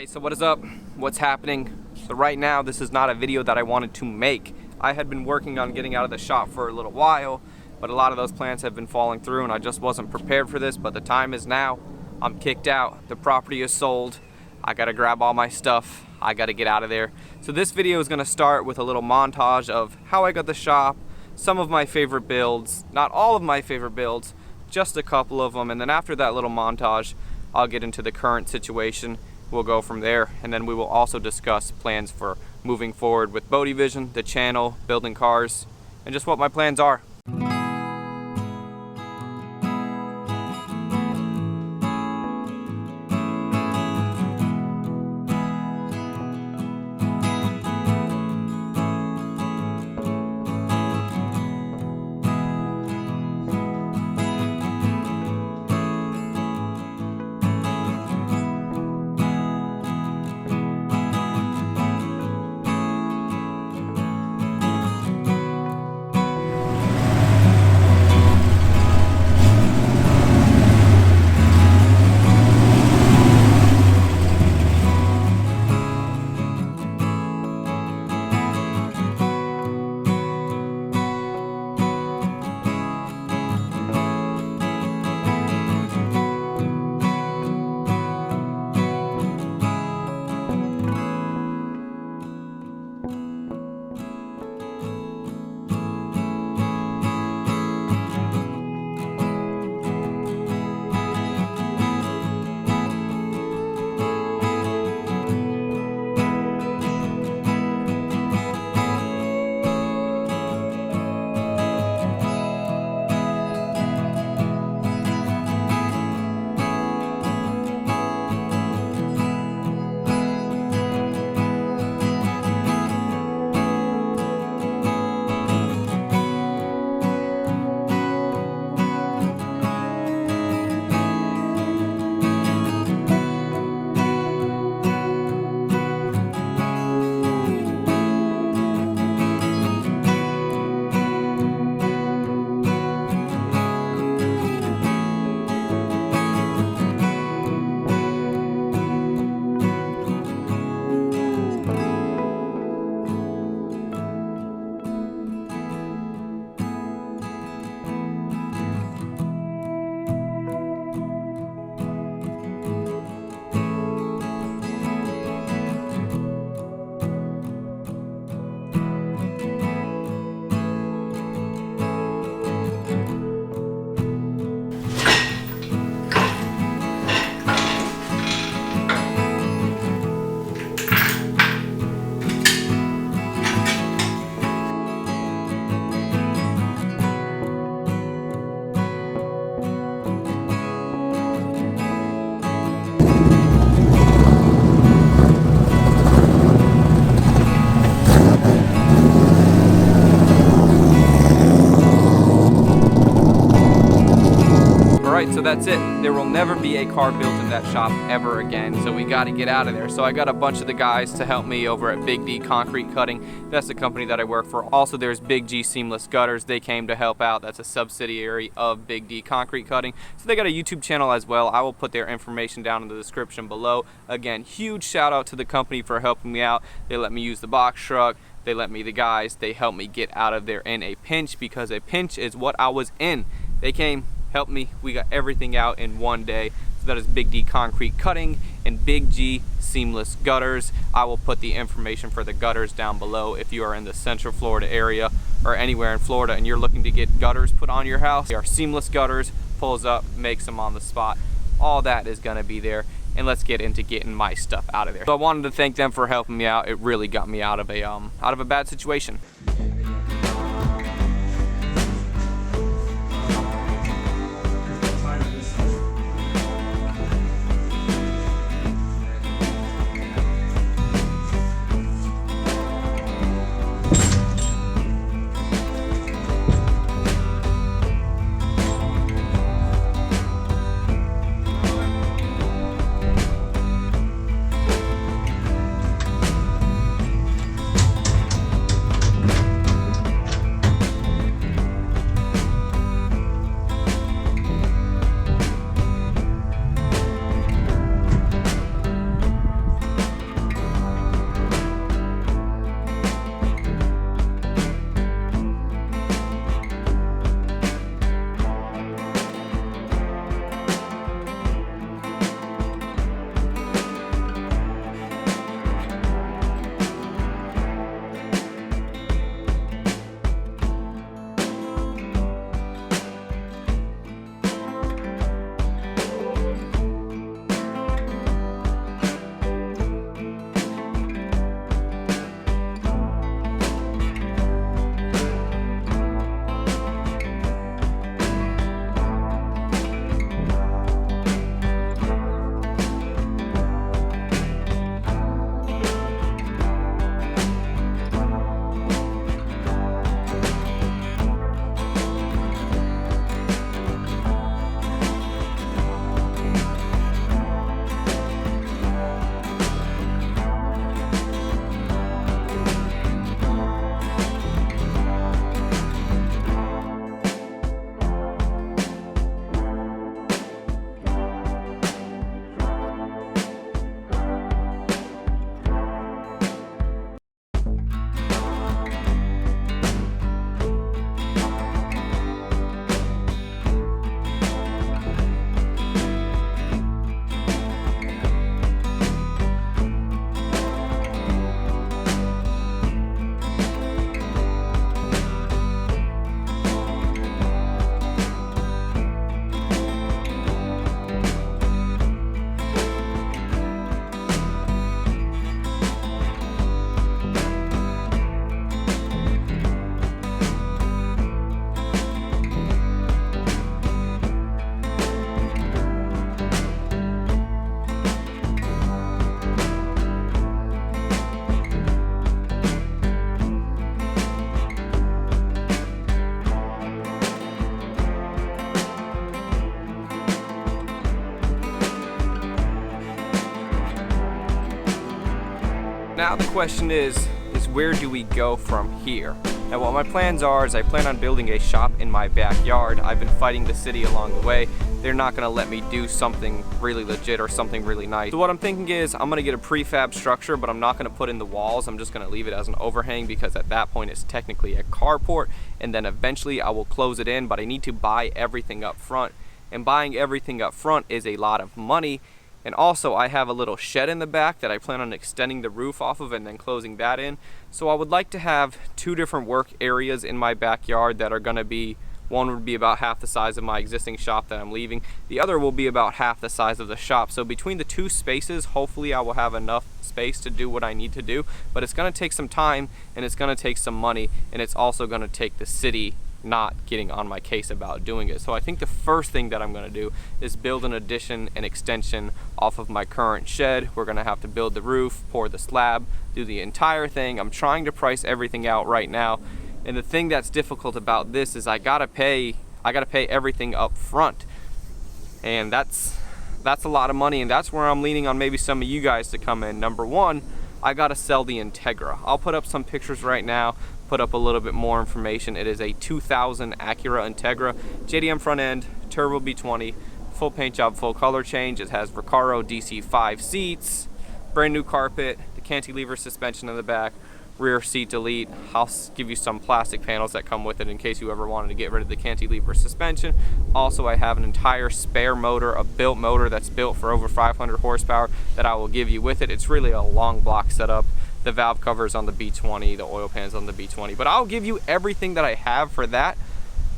Hey, so what is up? What's happening? So right now, this is not a video that I wanted to make. I had been working on getting out of the shop for a little while, but a lot of those plans have been falling through and I just wasn't prepared for this, but the time is now. I'm kicked out. The property is sold. I gotta grab all my stuff. I gotta get out of there. So this video is gonna start with a little montage of how I got the shop, some of my favorite builds, not all of my favorite builds, just a couple of them, and then after that little montage, I'll get into the current situation. We'll go from there, and then we will also discuss plans for moving forward with Boatyvision, the channel, building cars, and just what my plans are. So that's it. There will never be a car built in that shop ever again, so we got to get out of there. So I got a bunch of the guys to help me over at Big D Concrete Cutting. That's the company that I work for. Also, there's Big G Seamless Gutters. They came to help out. That's a subsidiary of Big D Concrete Cutting. So they got a YouTube channel as well. I will put their information down in the description below. Again, huge shout out to the company for helping me out. They let me use the box truck. They let me, the guys, they helped me get out of there in a pinch, because a pinch is what I was in. They came, helped me, we got everything out in one day. So that is Big D Concrete Cutting and Big G Seamless Gutters. I will put the information for the gutters down below. If you are in the Central Florida area or anywhere in Florida and you're looking to get gutters put on your house, they are seamless gutters, pulls up, makes them on the spot. All that is gonna be there. And let's get into getting my stuff out of there. So I wanted to thank them for helping me out. It really got me out of a bad situation. Now the question is where do we go from here? Now what my plans are is I plan on building a shop in my backyard. I've been fighting the city along the way. They're not gonna let me do something really legit or something really nice. So what I'm thinking is I'm gonna get a prefab structure, but I'm not gonna put in the walls. I'm just gonna leave it as an overhang because at that point it's technically a carport, and then eventually I will close it in, but I need to buy everything up front. And buying everything up front is a lot of money. And also I have a little shed in the back that I plan on extending the roof off of and then closing that in. So I would like to have two different work areas in my backyard that are gonna be, one would be about half the size of my existing shop that I'm leaving. The other will be about half the size of the shop. So between the two spaces, hopefully I will have enough space to do what I need to do, but it's gonna take some time and it's gonna take some money, and it's also gonna take the city not getting on my case about doing it. So I think the first thing that I'm gonna do is build an addition and extension off of my current shed. We're gonna have to build the roof, pour the slab, do the entire thing. I'm trying to price everything out right now. And the thing that's difficult about this is I gotta pay everything up front. And that's a lot of money, and that's where I'm leaning on maybe some of you guys to come in. Number one, I gotta sell the Integra. I'll put up some pictures right now, put up a little bit more information. It is a 2000 Acura Integra, JDM front end, turbo B20, full paint job, full color change. It has Recaro DC5 seats, brand new carpet, the cantilever suspension in the back, rear seat delete. I'll give you some plastic panels that come with it in case you ever wanted to get rid of the cantilever suspension. Also, I have an entire spare motor, a built motor that's built for over 500 horsepower that I will give you with it. It's really a long block setup. The valve covers on the B20, the oil pans on the B20, but I'll give you everything that I have for that.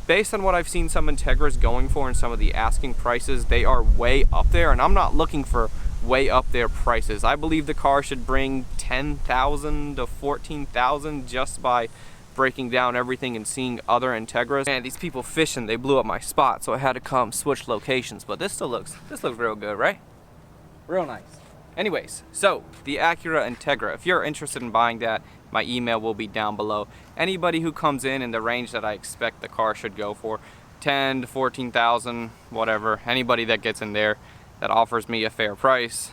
Based on what I've seen some Integras going for and some of the asking prices, they are way up there, and I'm not looking for way up there prices. I believe the car should bring 10,000 to 14,000 just by breaking down everything and seeing other Integras. Man, these people fishing, they blew up my spot, so I had to come switch locations, but this looks real good, right? Real nice. Anyways, so the Acura Integra, if you're interested in buying that, my email will be down below. Anybody who comes in the range that I expect the car should go for, 10 to 14,000, whatever, anybody that gets in there that offers me a fair price,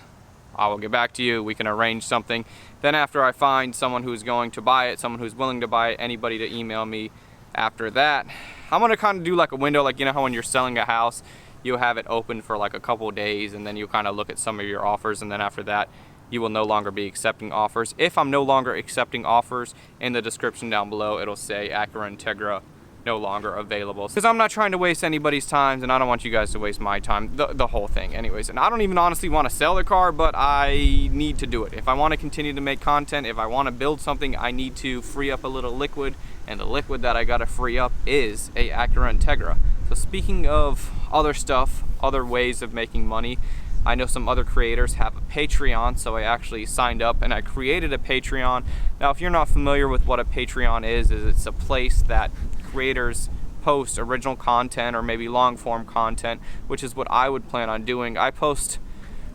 I will get back to you. We can arrange something. Then after I find someone who's going to buy it, someone who's willing to buy it, anybody to email me after that, I'm gonna kind of do like a window, like you know how when you're selling a house, you'll have it open for like a couple of days, and then you kind of look at some of your offers, and then after that you will no longer be accepting offers. If I'm no longer accepting offers, in the description down below it'll say Acura Integra no longer available, because I'm not trying to waste anybody's time, and I don't want you guys to waste my time, the whole thing anyways. And I don't even honestly want to sell the car, but I need to do it. If I want to continue to make content, if I want to build something, I need to free up a little liquid, and the liquid that I gotta free up is a Acura Integra. So speaking of other stuff, other ways of making money, I know some other creators have a Patreon, so I actually signed up and I created a Patreon. Now, if you're not familiar with what a Patreon is it's a place that creators post original content or maybe long form content, which is what I would plan on doing. I post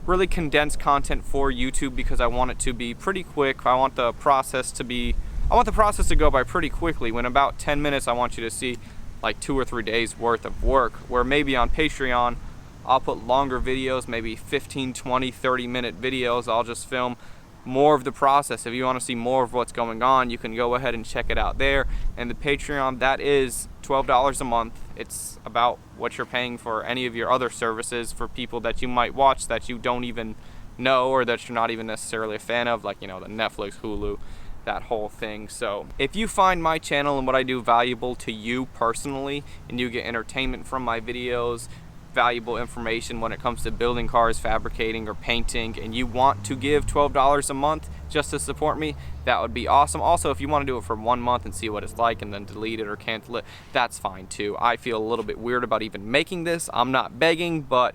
really condensed content for YouTube because I want it to be pretty quick. I want the process to go by pretty quickly. When about 10 minutes, I want you to see like 2 or 3 days worth of work, where maybe on Patreon, I'll put longer videos, maybe 15, 20, 30-minute videos. I'll just film more of the process. If you want to see more of what's going on, you can go ahead and check it out there. And the Patreon, that is $12 a month. It's about what you're paying for any of your other services for people that you might watch that you don't even know, or that you're not even necessarily a fan of, like, you know, the Netflix, Hulu, that whole thing. So if you find my channel and what I do valuable to you personally, and you get entertainment from my videos, valuable information when it comes to building cars, fabricating, or painting, and you want to give $12 a month just to support me, that would be awesome. Also, if you want to do it for 1 month and see what it's like and then delete it or cancel it, that's fine too. I feel a little bit weird about even making this. I'm not begging, but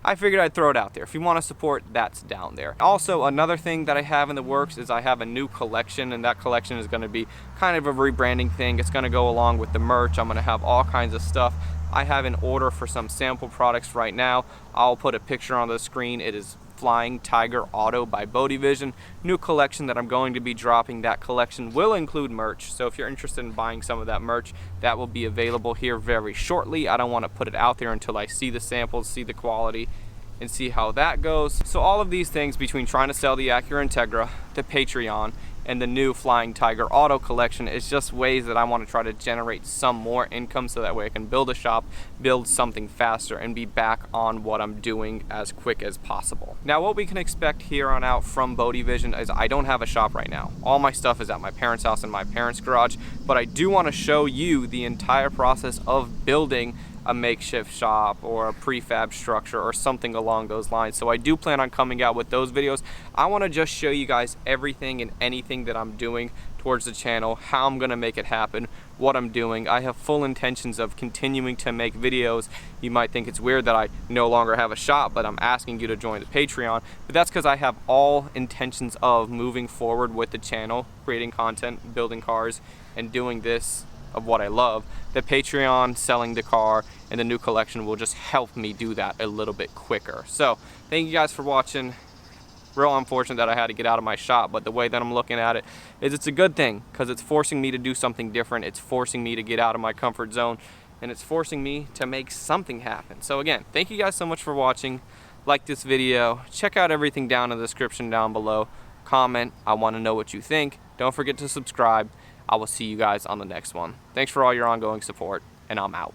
I figured I'd throw it out there. If you want to support, that's down there. Also, another thing that I have in the works is I have a new collection, and that collection is going to be kind of a rebranding thing. It's going to go along with the merch. I'm going to have all kinds of stuff. I have an order for some sample products right now. I'll put a picture on the screen. It is Flying Tiger Auto by Bodevision. New collection that I'm going to be dropping. That collection will include merch, so if you're interested in buying some of that merch, that will be available here very shortly. I don't want to put it out there until I see the samples, see the quality, and see how that goes. So all of these things, between trying to sell the Acura Integra, the Patreon, and the new Flying Tiger auto collection, is just ways that I want to try to generate some more income so that way I can build a shop, build something faster, and be back on what I'm doing as quick as possible. Now what we can expect here on out from Bodie Vision is I don't have a shop right now. All my stuff is at my parents' house and my parents' garage, but I do want to show you the entire process of building a makeshift shop or a prefab structure or something along those lines. So I do plan on coming out with those videos. I want to just show you guys everything and anything that I'm doing towards the channel, how I'm gonna make it happen, what I'm doing. I have full intentions of continuing to make videos. You might think it's weird that I no longer have a shop, but I'm asking you to join the Patreon. But that's because I have all intentions of moving forward with the channel, creating content, building cars, and doing this of what I love. The Patreon, selling the car, and the new collection will just help me do that a little bit quicker. So thank you guys for watching. Real unfortunate that I had to get out of my shop, but the way that I'm looking at it is it's a good thing, because it's forcing me to do something different. It's forcing me to get out of my comfort zone, and it's forcing me to make something happen. So again, thank you guys so much for watching. Like this video, check out everything down in the description down below. Comment, I want to know what you think. Don't forget to subscribe. I will see you guys on the next one. Thanks for all your ongoing support, and I'm out.